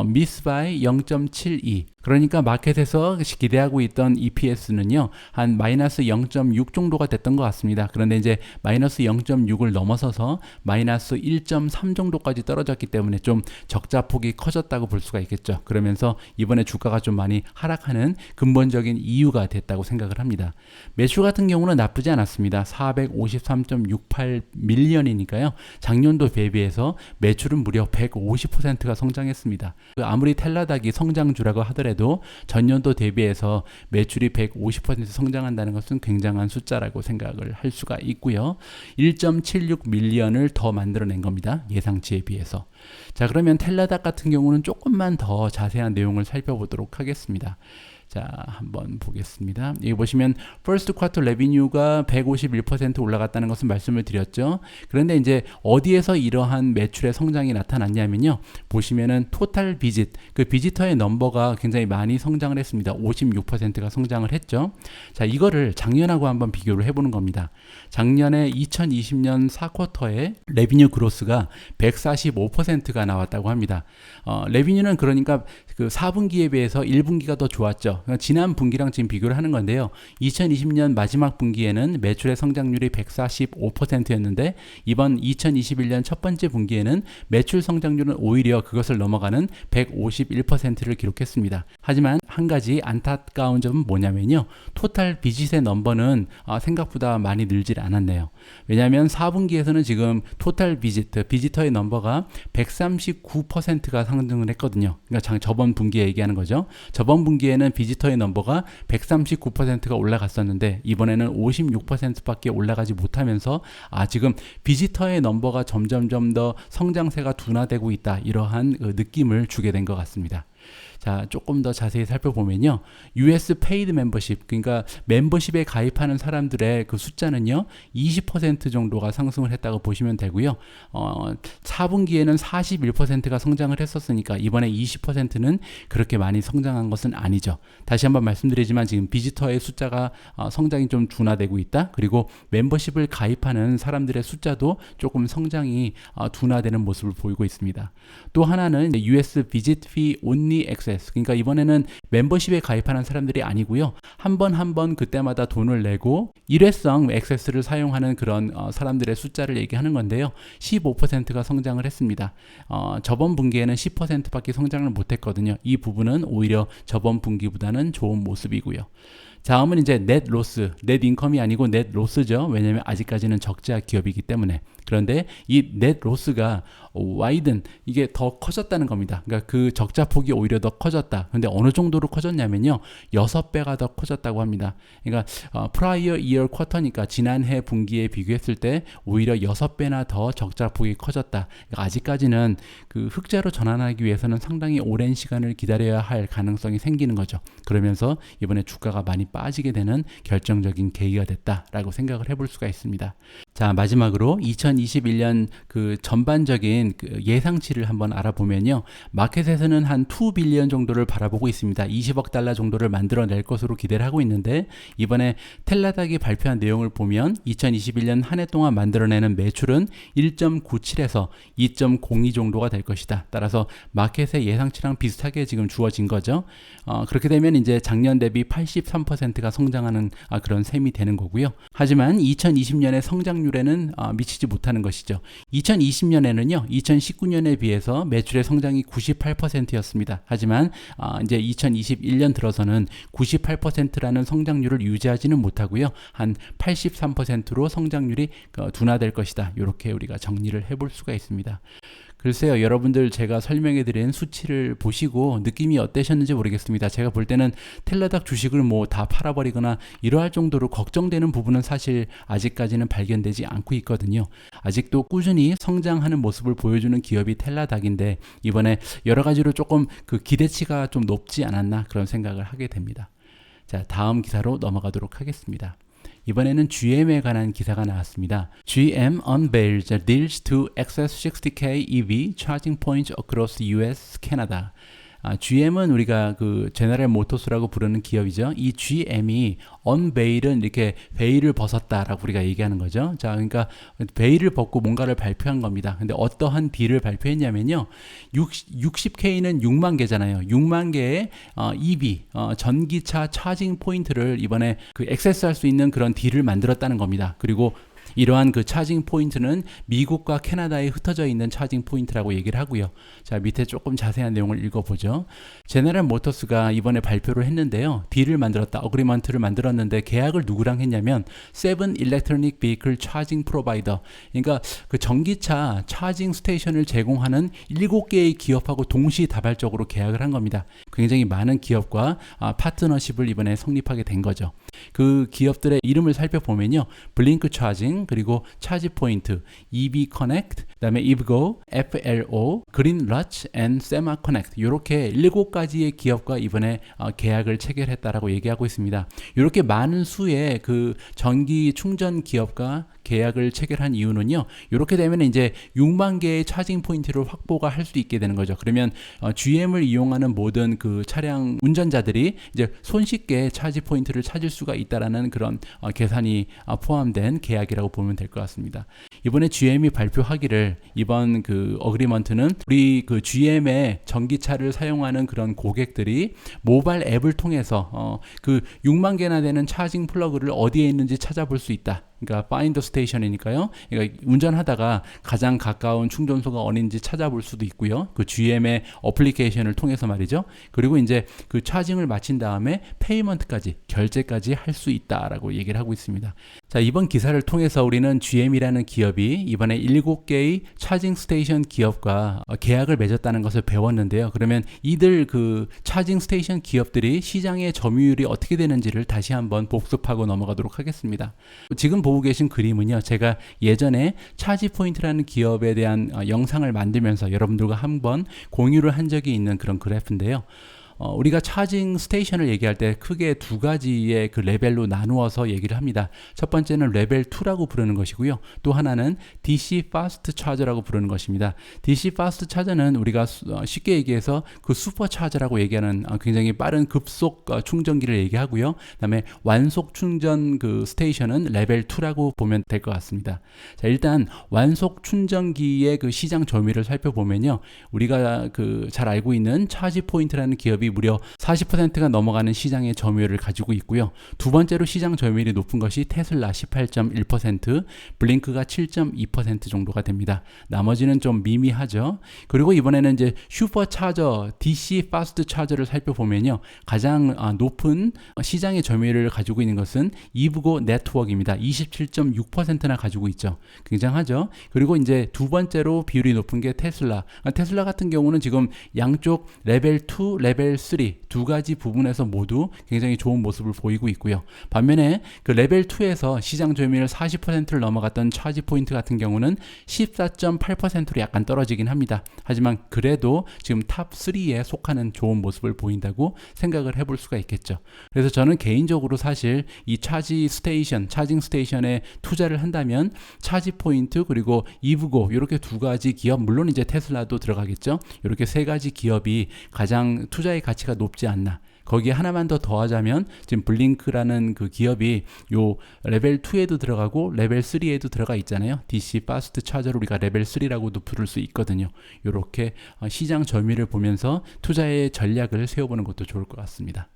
미스 바이 0.72. 그러니까 마켓에서 기대하고 있던 EPS는요, 한 마이너스 0.6 정도가 됐던 것 같습니다. 그런데 이제 마이너스 0.6을 넘어서서 마이너스 1.3 정도까지 떨어졌기 때문에 좀 적자폭이 커졌다고 볼 수가 있겠죠. 그러면서 이번에 주가가 좀 많이 하락하는 근본적인 이유가 됐다고 생각을 합니다. 매출 같은 경우는 나쁘지 않았습니다. 453.68 밀리언이니까요. 작년도 대비해서 매출은 무려 150%가 성장했습니다. 아무리 텔라닥이 성장주라고 하더라도 전년도 대비해서 매출이 150% 성장한다는 것은 굉장한 숫자라고 생각을 할 수가 있고요. 1.76 밀리언을 더 만들어낸 겁니다. 예상치에 비해서. 자, 그러면 텔라닥 같은 경우는 조금만 더 자세한 내용을 살펴보도록 하겠습니다. 자, 한번 보겠습니다. 여기 보시면 first quarter revenue가 151% 올라갔다는 것은 말씀을 드렸죠. 그런데 이제 어디에서 이러한 매출의 성장이 나타났냐면요. 보시면은 total visit, 그 비지터의 넘버가 굉장히 많이 성장을 했습니다. 56%가 성장을 했죠. 자, 이거를 작년하고 한번 비교를 해보는 겁니다. 작년에 2020년 4쿼터에 레비뉴 그로스가 145%가 나왔다고 합니다. 레비뉴는 그러니까 그 4분기에 비해서 1분기가 더 좋았죠. 지난 분기랑 지금 비교를 하는 건데요. 2020년 마지막 분기에는 매출의 성장률이 145%였는데 이번 2021년 첫 번째 분기에는 매출 성장률은 오히려 그것을 넘어가는 151%를 기록했습니다. 하지만 한 가지 안타까운 점은 뭐냐면요. 토탈 비짓의 넘버는 생각보다 많이 늘질 않았네요. 왜냐하면 4분기에서는 지금 토탈 비지터의 넘버가 139%가 상승을 했거든요. 그러니까 저번 분기에 얘기하는 거죠. 저번 분기에는 비지터의 넘버가 139%가 올라갔었는데 이번에는 56%밖에 올라가지 못하면서 지금 비지터의 넘버가 점점점 더 성장세가 둔화되고 있다. 이러한 느낌을 주게 된 것 같습니다. 자, 조금 더 자세히 살펴보면요. US paid membership, 그러니까 멤버십에 가입하는 사람들의 그 숫자는요, 20% 정도가 상승을 했다고 보시면 되고요. 4분기에는 41%가 성장을 했었으니까 이번에 20%는 그렇게 많이 성장한 것은 아니죠. 다시 한번 말씀드리지만 지금 비지터의 숫자가 성장이 좀 둔화되고 있다. 그리고 멤버십을 가입하는 사람들의 숫자도 조금 성장이 둔화되는 모습을 보이고 있습니다. 또 하나는 US visit fee only access, 그러니까 이번에는 멤버십에 가입하는 사람들이 아니고요. 한 번 그때마다 돈을 내고 일회성 액세스를 사용하는 그런 사람들의 숫자를 얘기하는 건데요. 15%가 성장을 했습니다. 저번 분기에는 10%밖에 성장을 못했거든요. 이 부분은 오히려 저번 분기보다는 좋은 모습이고요. 다음은 이제 넷 로스, 넷 인컴이 아니고 넷 로스죠. 왜냐하면 아직까지는 적자 기업이기 때문에. 그런데 이 넷 로스가 와이든, 이게 더 커졌다는 겁니다. 그러니까 그 적자 폭이 오히려 더 커졌다. 근데 어느 정도로 커졌냐면요. 6배가 더 커졌다고 합니다. 그러니까 prior year quarter니까 지난해 분기에 비교했을 때 오히려 6배나 더 적자 폭이 커졌다. 그러니까 아직까지는 그 흑자로 전환하기 위해서는 상당히 오랜 시간을 기다려야 할 가능성이 생기는 거죠. 그러면서 이번에 주가가 많이 빠지게 되는 결정적인 계기가 됐다라고 생각을 해볼 수가 있습니다. 자, 마지막으로 2021년 그 전반적인 그 예상치를 한번 알아보면요. 마켓에서는 한 2 빌리언 정도를 바라보고 있습니다. 20억 달러 정도를 만들어낼 것으로 기대를 하고 있는데 이번에 텔라닥이 발표한 내용을 보면 2021년 한 해 동안 만들어내는 매출은 1.97에서 2.02 정도가 될 것이다. 따라서 마켓의 예상치랑 비슷하게 지금 주어진 거죠. 그렇게 되면 이제 작년 대비 83%가 성장하는 그런 셈이 되는 거고요. 하지만 2020년의 성장률에는 미치지 못하는 것이죠. 2020년에는요, 2019년에 비해서 매출의 성장이 98%였습니다. 하지만 이제 2021년 들어서는 98%라는 성장률을 유지하지는 못하고요. 한 83%로 성장률이 둔화될 것이다. 이렇게 우리가 정리를 해볼 수가 있습니다. 글쎄요, 여러분들 제가 설명해 드린 수치를 보시고 느낌이 어떠셨는지 모르겠습니다. 제가 볼 때는 텔라닥 주식을 뭐 다 팔아버리거나 이러할 정도로 걱정되는 부분은 사실 아직까지는 발견되지 않고 있거든요. 아직도 꾸준히 성장하는 모습을 보여주는 기업이 텔라닥인데 이번에 여러 가지로 조금 그 기대치가 좀 높지 않았나 그런 생각을 하게 됩니다. 자, 다음 기사로 넘어가도록 하겠습니다. 이번에는 GM에 관한 기사가 나왔습니다. GM unveils deals to access 60K EV charging points across US, Canada. GM은 우리가 그 제너럴 모터스라고 부르는 기업이죠. 이 GM이 unveil은 이렇게 베일을 벗었다라고 우리가 얘기하는 거죠. 자, 그러니까 베일을 벗고 뭔가를 발표한 겁니다. 근데 어떠한 딜을 발표했냐면요. 60K는 6만 개잖아요. 6만 개의 EV, 전기차 차징 포인트를 이번에 그 액세스할 수 있는 그런 딜을 만들었다는 겁니다. 그리고 이러한 그 차징 포인트는 미국과 캐나다에 흩어져 있는 차징 포인트라고 얘기를 하고요. 자, 밑에 조금 자세한 내용을 읽어보죠. 제너럴 모터스가 이번에 발표를 했는데요. 딜을 만들었다. 어그리먼트를 만들었는데 계약을 누구랑 했냐면 세븐 일렉트로닉 비클 차징 프로바이더, 그러니까 그 전기차 차징 스테이션을 제공하는 7개의 기업하고 동시다발적으로 계약을 한 겁니다. 굉장히 많은 기업과 파트너십을 이번에 성립하게 된 거죠. 그 기업들의 이름을 살펴보면요. 블링크 차징, 그리고 차지 포인트, EV Connect, 그다음에 EVgo, FLO, Green Lodge, and Sema Connect 이렇게 7가지의 기업과 이번에 계약을 체결했다라고 얘기하고 있습니다. 이렇게 많은 수의 그 전기 충전 기업과 계약을 체결한 이유는요. 이렇게 되면 이제 6만 개의 차징 포인트를 확보가 할 수 있게 되는 거죠. 그러면 GM을 이용하는 모든 그 차량 운전자들이 이제 손쉽게 차지 포인트를 찾을 수가 있다라는 그런 계산이 포함된 계약이라고 보면 될 것 같습니다. 이번에 GM이 발표하기를 이번 그 어그리먼트는 우리 그 GM의 전기차를 사용하는 그런 고객들이 모바일 앱을 통해서 그 6만 개나 되는 차징 플러그를 어디에 있는지 찾아볼 수 있다. 그러니까 find station이니까요. 그러니까 운전하다가 가장 가까운 충전소가 어딘지 찾아볼 수도 있고요. 그 GM의 어플리케이션을 통해서 말이죠. 그리고 이제 그 차징을 마친 다음에 페이먼트까지 결제까지 할 수 있다라고 얘기를 하고 있습니다. 자, 이번 기사를 통해서 우리는 GM이라는 기업이 이번에 7개의 차징 스테이션 기업과 계약을 맺었다는 것을 배웠는데요. 그러면 이들 그 차징 스테이션 기업들이 시장의 점유율이 어떻게 되는지를 다시 한번 복습하고 넘어가도록 하겠습니다. 지금 보고 계신 그림은요, 제가 예전에 차지 포인트라는 기업에 대한 영상을 만들면서 여러분들과 한번 공유를 한 적이 있는 그런 그래프인데요. 우리가 차징 스테이션을 얘기할 때 크게 2가지의 그 레벨로 나누어서 얘기를 합니다. 첫 번째는 레벨 2라고 부르는 것이고요. 또 하나는 DC 파스트 차저라고 부르는 것입니다. DC 파스트 차저는 우리가 쉽게 얘기해서 그 슈퍼 차저라고 얘기하는 굉장히 빠른 급속 충전기를 얘기하고요. 그다음에 완속 충전 그 스테이션은 레벨 2라고 보면 될 것 같습니다. 자, 일단 완속 충전기의 그 시장 점유율을 살펴보면요. 우리가 그 잘 알고 있는 차지 포인트라는 기업이 무려 40%가 넘어가는 시장의 점유율을 가지고 있고요. 두 번째로 시장 점유율이 높은 것이 테슬라 18.1%, 블링크가 7.2% 정도가 됩니다. 나머지는 좀 미미하죠. 그리고 이번에는 이제 슈퍼차저, DC 파스트 차저를 살펴보면요. 가장 높은 시장의 점유율을 가지고 있는 것은 이브고 네트워크입니다. 27.6%나 가지고 있죠. 굉장하죠. 그리고 이제 두 번째로 비율이 높은 게 테슬라. 테슬라 같은 경우는 지금 양쪽 레벨 2, 레벨 3 두 가지 부분에서 모두 굉장히 좋은 모습을 보이고 있고요. 반면에 그 레벨 2에서 시장 점유율 40%를 넘어갔던 차지 포인트 같은 경우는 14.8%로 약간 떨어지긴 합니다. 하지만 그래도 지금 탑 3에 속하는 좋은 모습을 보인다고 생각을 해볼 수가 있겠죠. 그래서 저는 개인적으로 사실 이 차지 스테이션, 차징 스테이션에 투자를 한다면 차지 포인트 그리고 이브고 이렇게 2가지 기업, 물론 이제 테슬라도 들어가겠죠. 이렇게 3가지 기업이 가장 투자의 가치가 높지 않나. 거기에 하나만 더 더하자면 지금 블링크라는 그 기업이 요 레벨 2에도 들어가고 레벨 3에도 들어가 있잖아요. DC 파스트 차저를 우리가 레벨 3라고도 부를 수 있거든요. 이렇게 시장 점유율을 보면서 투자의 전략을 세워보는 것도 좋을 것 같습니다.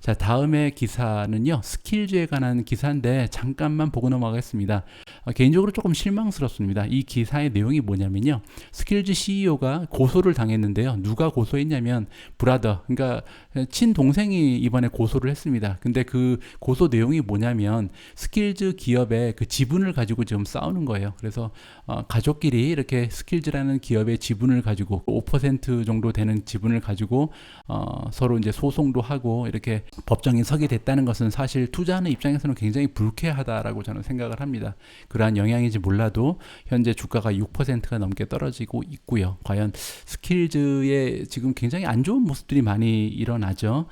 자, 다음의 기사는요, 스킬즈에 관한 기사인데 잠깐만 보고 넘어가겠습니다. 개인적으로 조금 실망스럽습니다. 이 기사의 내용이 뭐냐면요, 스킬즈 CEO가 고소를 당했는데요. 누가 고소했냐면 브라더, 그러니까 친동생이 이번에 고소를 했습니다. 근데 그 고소 내용이 뭐냐면 스킬즈 기업의 그 지분을 가지고 지금 싸우는 거예요. 그래서 가족끼리 이렇게 스킬즈라는 기업의 지분을 가지고 5% 정도 되는 지분을 가지고 서로 이제 소송도 하고 이렇게 법정에 서게 됐다는 것은 사실 투자하는 입장에서는 굉장히 불쾌하다라고 저는 생각을 합니다. 그러한 영향인지 몰라도 현재 주가가 6%가 넘게 떨어지고 있고요. 과연 스킬즈의 지금 굉장히 안 좋은 모습들이 많이 일어나죠.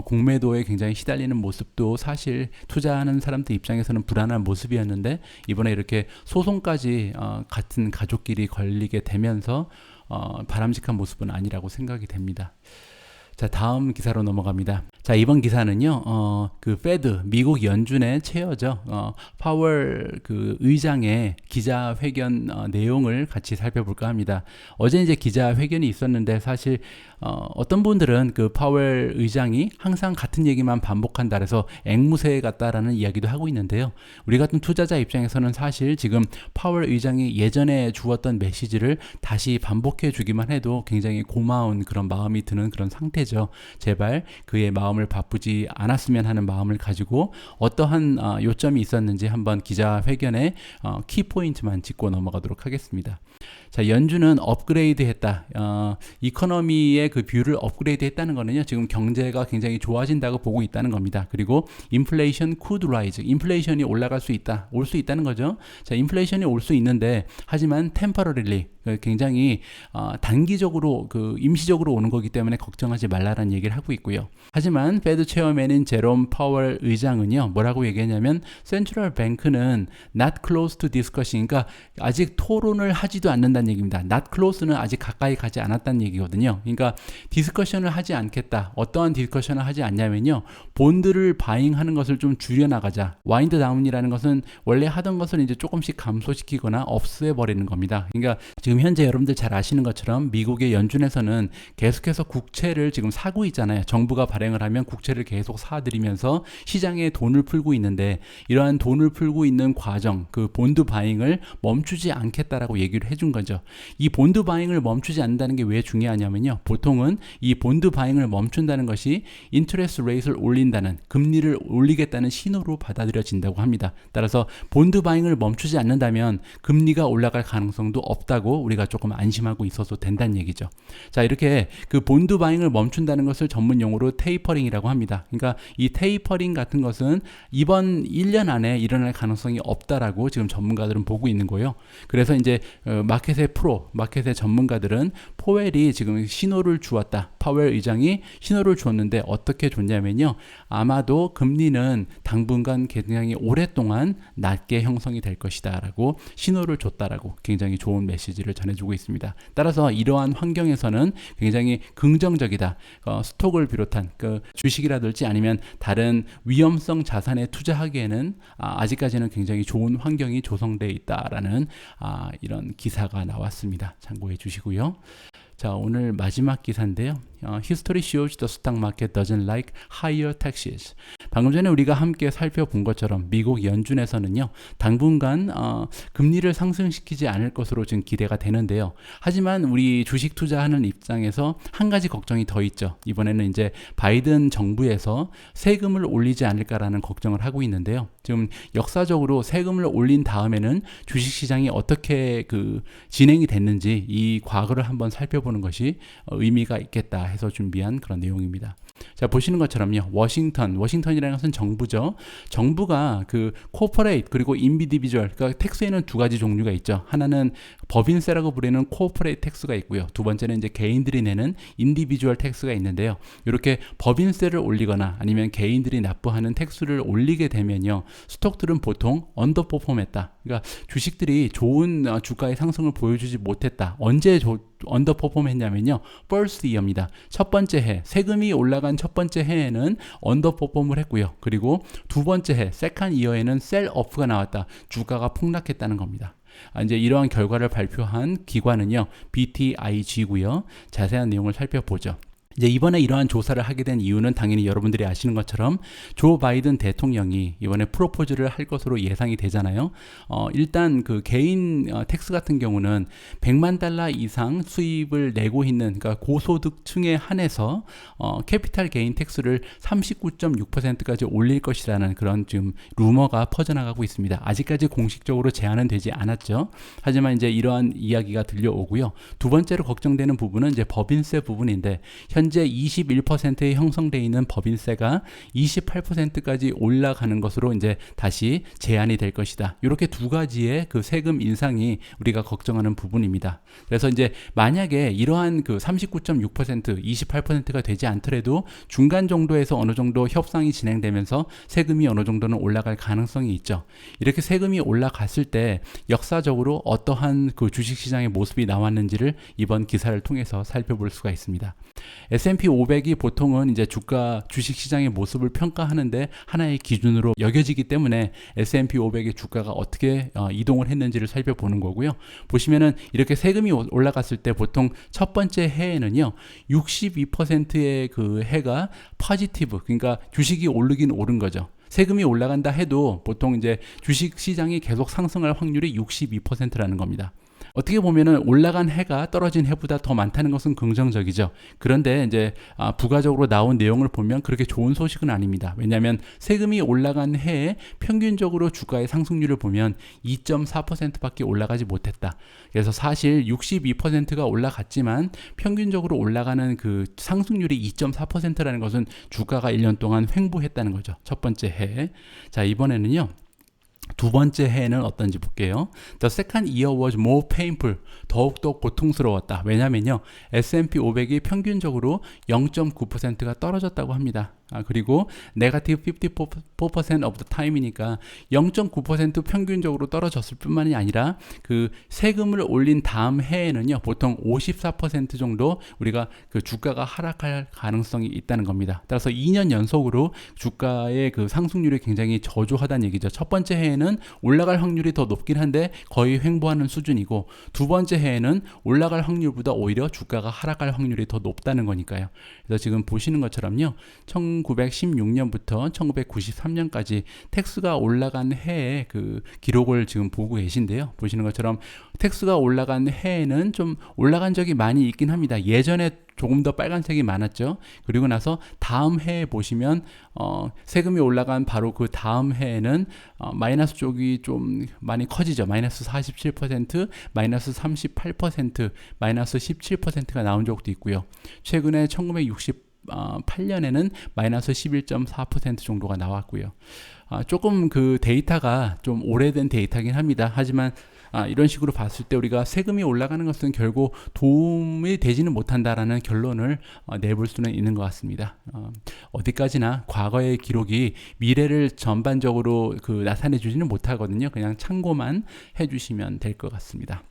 공매도에 굉장히 시달리는 모습도 사실 투자하는 사람들 입장에서는 불안한 모습이었는데 이번에 이렇게 소송까지 같은 가족끼리 걸리게 되면서 바람직한 모습은 아니라고 생각이 됩니다. 자, 다음 기사로 넘어갑니다. 자, 이번 기사는요, 그 페드, 미국 연준의 체어죠. 파월 그 의장의 기자회견 내용을 같이 살펴볼까 합니다. 어제 이제 기자회견이 있었는데 사실 어떤 분들은 그 파월 의장이 항상 같은 얘기만 반복한다 그래서 앵무새 같다라는 이야기도 하고 있는데요. 우리 같은 투자자 입장에서는 사실 지금 파월 의장이 예전에 주었던 메시지를 다시 반복해 주기만 해도 굉장히 고마운 그런 마음이 드는 그런 상태죠. 제발 그의 마음을 바쁘지 않았으면 하는 마음을 가지고 어떠한 요점이 있었는지 한번 기자회견의 키포인트만 짚고 넘어가도록 하겠습니다. 자, 연준은 업그레이드 했다. 이코노미의 그 뷰를 업그레이드 했다는 거는요, 지금 경제가 굉장히 좋아진다고 보고 있다는 겁니다. 그리고 인플레이션 could rise. 인플레이션이 올라갈 수 있다. 올 수 있다는 거죠. 자, 인플레이션이 올 수 있는데, 하지만 temporarily, 굉장히 단기적으로 임시적으로 오는 거기 때문에 걱정하지 말라라는 얘기를 하고 있고요. 하지만 페드 체어맨인 제롬 파월 의장은요, 뭐라고 얘기했냐면 센트럴 뱅크는 not close to discussion, 그러니까 아직 토론을 하지도 않는다는 얘기입니다. not close는 아직 가까이 가지 않았다는 얘기거든요. 그러니까 디스커션을 하지 않겠다. 어떠한 디스커션을 하지 않냐면요, 본드를 바잉하는 것을 좀 줄여나가자. 와인드 다운이라는 것은 원래 하던 것을 이제 조금씩 감소시키거나 없애 버리는 겁니다. 그러니까 지금 현재 여러분들 잘 아시는 것처럼 미국의 연준에서는 계속해서 국채를 지금 사고 있잖아요. 정부가 발행을 하면 국채를 계속 사들이면서 시장에 돈을 풀고 있는데, 이러한 돈을 풀고 있는 과정, 그 본드 바잉을 멈추지 않겠다라고 얘기를 해준 거죠. 이 본드 바잉을 멈추지 않는다는 게 왜 중요하냐면요, 보통은 이 본드 바잉을 멈춘다는 것이 인터레스트 레이트를 올린다는, 금리를 올리겠다는 신호로 받아들여진다고 합니다. 따라서 본드 바잉을 멈추지 않는다면 금리가 올라갈 가능성도 없다고 우리가 조금 안심하고 있어도 된다는 얘기죠. 자, 이렇게 그 본드 바잉을 멈춘다는 것을 전문 용어로 테이퍼링이라고 합니다. 그러니까 이 테이퍼링 같은 것은 이번 1년 안에 일어날 가능성이 없다라고 지금 전문가들은 보고 있는 거예요. 그래서 이제 마켓의 전문가들은 포웰이 지금 신호를 주었다. 파웰 의장이 신호를 주었는데 어떻게 줬냐면요, 아마도 금리는 당분간 굉장히 오랫동안 낮게 형성이 될 것이다 라고 신호를 줬다라고 굉장히 좋은 메시지를 전해주고 있습니다. 따라서 이러한 환경에서는 굉장히 긍정적이다. 스톡을 비롯한 그 주식이라든지 아니면 다른 위험성 자산에 투자하기에는 아직까지는 굉장히 좋은 환경이 조성되어 있다라는 이런 기사가 나왔습니다. 참고해 주시고요. 자, 오늘 마지막 기사인데요. History shows the stock market doesn't like higher taxes. 방금 전에 우리가 함께 살펴본 것처럼 미국 연준에서는요, 당분간 금리를 상승시키지 않을 것으로 지금 기대가 되는데요. 하지만 우리 주식 투자하는 입장에서 한 가지 걱정이 더 있죠. 이번에는 이제 바이든 정부에서 세금을 올리지 않을까라는 걱정을 하고 있는데요. 지금 역사적으로 세금을 올린 다음에는 주식시장이 어떻게 진행이 됐는지 이 과거를 한번 살펴보는 것이 의미가 있겠다 해서 준비한 그런 내용입니다. 자, 보시는 것처럼요, 워싱턴이라는 것은 정부죠. 정부가 그 코퍼레이트 그리고 인디비주얼, 그러니까 텍스에는 두 가지 종류가 있죠. 하나는 법인세라고 부르는 코퍼레이트 텍스가 있고요. 두 번째는 이제 개인들이 내는 인디비주얼 텍스가 있는데요. 이렇게 법인세를 올리거나 아니면 개인들이 납부하는 텍스를 올리게 되면요, 스톡들은 보통 언더퍼폼했다. 그러니까 주식들이 좋은 주가의 상승을 보여주지 못했다. 언제 언더퍼폼 했냐면요, first year입니다. 첫 번째 해, 세금이 올라간 첫 번째 해에는 언더퍼폼을 했고요. 그리고 두 번째 해, second year에는 셀오프가 나왔다. 주가가 폭락했다는 겁니다. 이제 이러한 결과를 발표한 기관은요, BTIG고요. 자세한 내용을 살펴보죠. 이제 이번에 이러한 조사를 하게 된 이유는 당연히 여러분들이 아시는 것처럼 조 바이든 대통령이 이번에 프로포즈를 할 것으로 예상이 되잖아요. 일단 그 개인 텍스 같은 경우는 100만 달러 이상 수입을 내고 있는, 그러니까 고소득층에 한해서 캐피탈 게인 텍스를 39.6%까지 올릴 것이라는 그런 지금 루머가 퍼져나가고 있습니다. 아직까지 공식적으로 제안은 되지 않았죠. 하지만 이제 이러한 이야기가 들려오고요. 두 번째로 걱정되는 부분은 이제 법인세 부분인데, 현재 21%에 형성되어 있는 법인세가 28%까지 올라가는 것으로 이제 다시 제한이 될 것이다. 이렇게 두 가지의 그 세금 인상이 우리가 걱정하는 부분입니다. 그래서 이제 만약에 이러한 그 39.6%, 28%가 되지 않더라도 중간 정도에서 어느 정도 협상이 진행되면서 세금이 어느 정도는 올라갈 가능성이 있죠. 이렇게 세금이 올라갔을 때 역사적으로 어떠한 그 주식시장의 모습이 나왔는지를 이번 기사를 통해서 살펴볼 수가 있습니다. S&P 500이 보통은 이제 주식시장의 모습을 평가하는데 하나의 기준으로 여겨지기 때문에 S&P 500의 주가가 어떻게 이동을 했는지를 살펴보는 거고요. 보시면은 이렇게 세금이 올라갔을 때 보통 첫 번째 해에는요, 62%의 그 해가 포지티브, 그러니까 주식이 오르긴 오른 거죠. 세금이 올라간다 해도 보통 이제 주식 시장이 계속 상승할 확률이 62%라는 겁니다. 어떻게 보면은 올라간 해가 떨어진 해보다 더 많다는 것은 긍정적이죠. 그런데 이제 부가적으로 나온 내용을 보면 그렇게 좋은 소식은 아닙니다. 왜냐하면 세금이 올라간 해에 평균적으로 주가의 상승률을 보면 2.4%밖에 올라가지 못했다. 그래서 사실 62%가 올라갔지만 평균적으로 올라가는 그 상승률이 2.4%라는 것은 주가가 1년 동안 횡보했다는 거죠. 첫 번째 해. 자, 이번에는요. 두 번째 해는 어떤지 볼게요. The second year was more painful. 더욱더 고통스러웠다. 왜냐면요. S&P 500이 평균적으로 0.9%가 떨어졌다고 합니다. 그리고 negative 54% of the time이니까 0.9% 평균적으로 떨어졌을 뿐만이 아니라 그 세금을 올린 다음 해에는요. 보통 54% 정도 우리가 그 주가가 하락할 가능성이 있다는 겁니다. 따라서 2년 연속으로 주가의 그 상승률이 굉장히 저조하다는 얘기죠. 첫 번째 해에는 올라갈 확률이 더 높긴 한데 거의 횡보하는 수준이고 두 번째 해에는 올라갈 확률보다 오히려 주가가 하락할 확률이 더 높다는 거니까요. 그래서 지금 보시는 것처럼요. 1916년부터 1993년까지 텍스가 올라간 해의 그 기록을 지금 보고 계신데요. 보시는 것처럼 텍스가 올라간 해에는 좀 올라간 적이 많이 있긴 합니다. 예전에 조금 더 빨간색이 많았죠. 그리고 나서 다음 해에 보시면 세금이 올라간 바로 그 다음 해에는 마이너스 쪽이 좀 많이 커지죠. 마이너스 47%, 마이너스 38%, 마이너스 17%가 나온 적도 있고요. 최근에 1968년에는 마이너스 11.4% 정도가 나왔고요. 조금 그 데이터가 좀 오래된 데이터긴 합니다. 하지만 이런 식으로 봤을 때 우리가 세금이 올라가는 것은 결국 도움이 되지는 못한다라는 결론을 내볼 수는 있는 것 같습니다. 어디까지나 과거의 기록이 미래를 전반적으로 나타내 주지는 못하거든요. 그냥 참고만 해주시면 될 것 같습니다.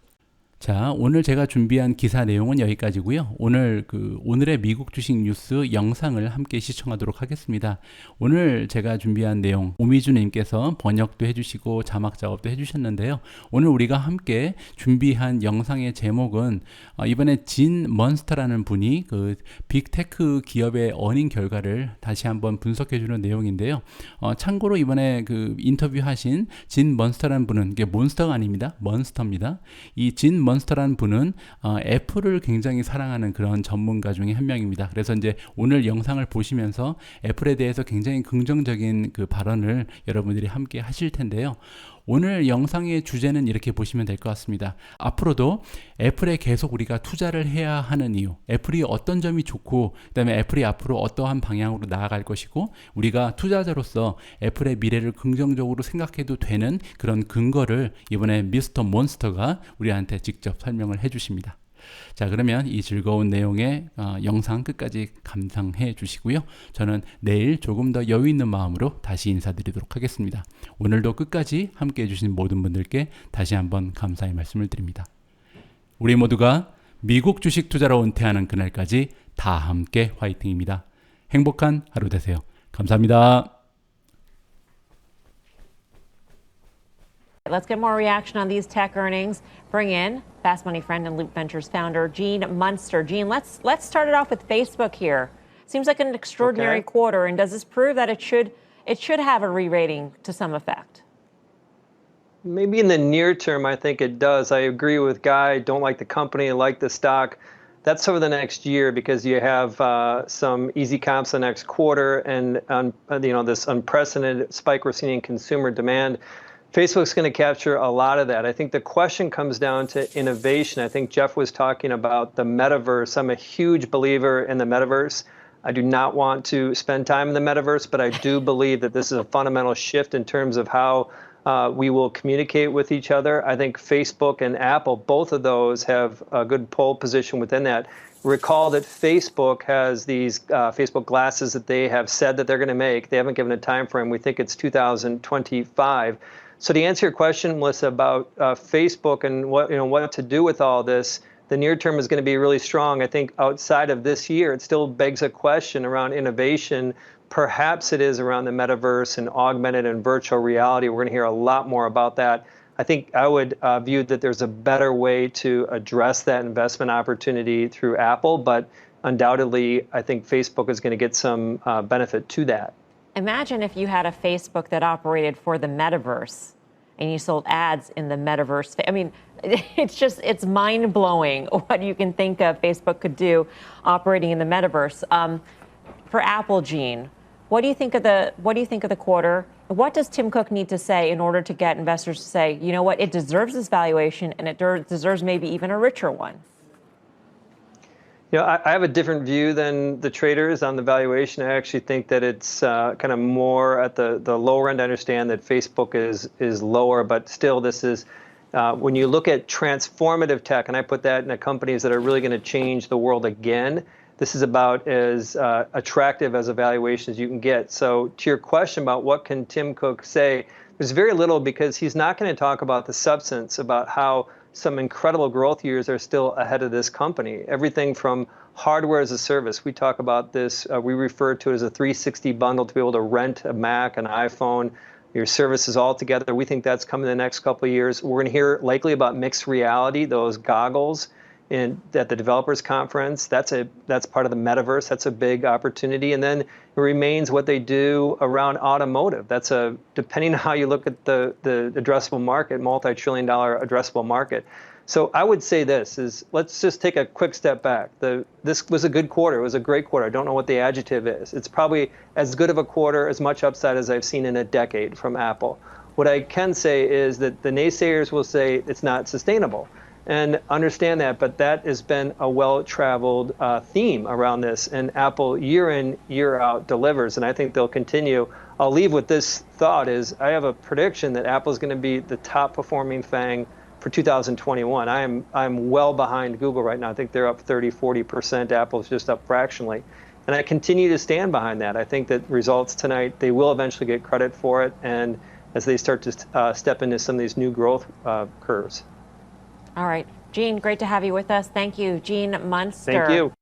자, 오늘 제가 준비한 기사 내용은 여기까지고요. 오늘의 미국 주식 뉴스 영상을 함께 시청하도록 하겠습니다. 오늘 제가 준비한 내용 오미주님께서 번역도 해주시고 자막 작업도 해주셨는데요. 오늘 우리가 함께 준비한 영상의 제목은 이번에 진 먼스터라는 분이 그 빅테크 기업의 어닝 결과를 다시 한번 분석해주는 내용인데요. 참고로 이번에 그 인터뷰하신 진 먼스터라는 분은 이게 몬스터가 아닙니다. 먼스터입니다. 이 진 먼스터라는 분은 애플을 굉장히 사랑하는 그런 전문가 중에 한 명입니다. 그래서 이제 오늘 영상을 보시면서 애플에 대해서 굉장히 긍정적인 그 발언을 여러분들이 함께 하실 텐데요. 오늘 영상의 주제는 이렇게 보시면 될 것 같습니다. 앞으로도 애플에 계속 우리가 투자를 해야 하는 이유, 애플이 어떤 점이 좋고 그다음에 애플이 앞으로 어떠한 방향으로 나아갈 것이고 우리가 투자자로서 애플의 미래를 긍정적으로 생각해도 되는 그런 근거를 이번에 미스터 몬스터가 우리한테 직접 설명을 해주십니다. 자, 그러면 이 즐거운 내용의 영상 끝까지 감상해 주시고요. 저는 내일 조금 더 여유 있는 마음으로 다시 인사드리도록 하겠습니다. 오늘도 끝까지 함께 해주신 모든 분들께 다시 한번 감사의 말씀을 드립니다. 우리 모두가 미국 주식 투자로 은퇴하는 그날까지 다 함께 화이팅입니다. 행복한 하루 되세요. 감사합니다. Let's get more reaction on these tech earnings. Bring in Fast Money friend and Loop Ventures founder Gene Munster. Gene, let's start it off with Facebook here. Seems like an extraordinary quarter, and does this prove that it should have a re-rating to some effect? Maybe in the near term, I think it does. I agree with Guy. Don't like the company, like the stock. That's over the next year because you have some easy comps the next quarter and this unprecedented spike we're seeing in consumer demand. Facebook's going to capture a lot of that. I think the question comes down to innovation. I think Jeff was talking about the metaverse. I'm a huge believer in the metaverse. I do not want to spend time in the metaverse, but I do believe that this is a fundamental shift in terms of how we will communicate with each other. I think Facebook and Apple, both of those have a good pole position within that. Recall that Facebook has these Facebook glasses that they have said that they're going to make. They haven't given a time frame. We think it's 2025. So to answer your question, Melissa, about Facebook and what to do with all this, the near term is going to be really strong. I think outside of this year, it still begs a question around innovation. Perhaps it is around the metaverse and augmented and virtual reality. We're going to hear a lot more about that. I think I would view that there's a better way to address that investment opportunity through Apple, but undoubtedly, I think Facebook is going to get some benefit to that. Imagine if you had a Facebook that operated for the metaverse. and you sold ads in the metaverse. I mean, it's mind-blowing what you can think of Facebook could do operating in the metaverse. For Apple, Gene, what do you think of the quarter? What does Tim Cook need to say in order to get investors to say, you know what, it deserves this valuation and it deserves maybe even a richer one? You know, I have a different view than the traders on the valuation. I actually think that it's kind of more at the lower end. I understand that Facebook is lower, but still, this is when you look at transformative tech, and I put that in the companies that are really going to change the world again. This is about as attractive as a valuation as you can get. So to your question about what can Tim Cook say, there's very little because he's not going to talk about the substance, about how some incredible growth years are still ahead of this company. Everything from hardware as a service. We talk about this, we refer to it as a 360 bundle to be able to rent a Mac, an iPhone, your services all together. We think that's coming in the next couple of years. We're going to hear likely about mixed reality, those goggles at the developers conference. That's part of the metaverse. That's a big opportunity. And then it remains what they do around automotive. That's depending on how you look at the addressable market, multi-trillion-dollar addressable market. So I would say let's just take a quick step back. This was a good quarter. It was a great quarter. I don't know what the adjective is. It's probably as good of a quarter, as much upside as I've seen in a decade from Apple. What I can say is that the naysayers will say it's not sustainable. And understand that, but that has been a well-traveled theme around this, and Apple year in, year out delivers, and I think they'll continue. I'll leave with this thought is I have a prediction that Apple is going to be the top performing FANG for 2021. I'm well behind Google right now. I think they're up 30-40%. Apple's just up fractionally. And I continue to stand behind that. I think that results tonight, they will eventually get credit for it, and as they start to step into some of these new growth curves. All right. Gene, great to have you with us. Thank you. Gene Munster. Thank you.